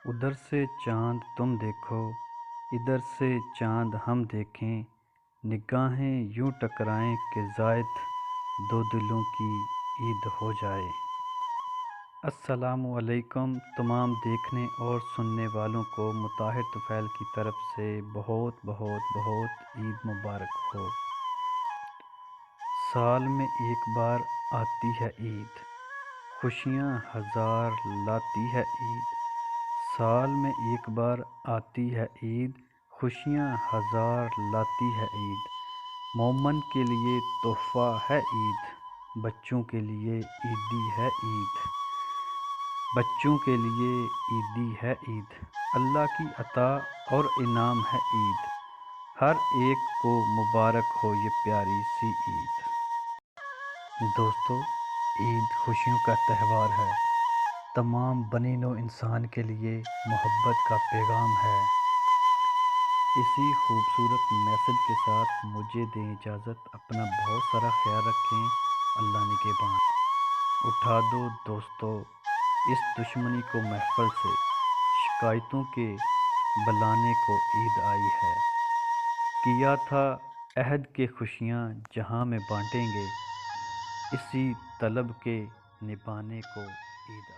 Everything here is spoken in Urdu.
ادھر سے چاند تم دیکھو، ادھر سے چاند ہم دیکھیں، نگاہیں یوں ٹکرائیں کہ زائد دو دلوں کی عید ہو جائے۔ السلام علیکم تمام دیکھنے اور سننے والوں کو مطہر طفیل کی طرف سے بہت بہت بہت عید مبارک ہو۔ سال میں ایک بار آتی ہے عید، خوشیاں ہزار لاتی ہے عید۔ سال میں ایک بار آتی ہے عید، خوشیاں ہزار لاتی ہے عید۔ مومن کے لیے تحفہ ہے عید، بچوں کے لیے عیدی ہے عید۔ بچوں کے لیے عیدی ہے عید، اللہ کی عطا اور انعام ہے عید۔ ہر ایک کو مبارک ہو یہ پیاری سی عید۔ دوستو، عید خوشیوں کا تہوار ہے، تمام بنی نوع انسان کے لیے محبت کا پیغام ہے۔ اسی خوبصورت میسج کے ساتھ مجھے دیں اجازت، اپنا بہت سارا خیال رکھیں، اللہ نگہبان۔ اٹھا دو دوستو اس دشمنی کو محفل سے، شکایتوں کے بلانے کو عید آئی ہے۔ کیا تھا عہد کہ خوشیاں جہاں میں بانٹیں گے، اسی طلب کے نبھانے کو عید آئی۔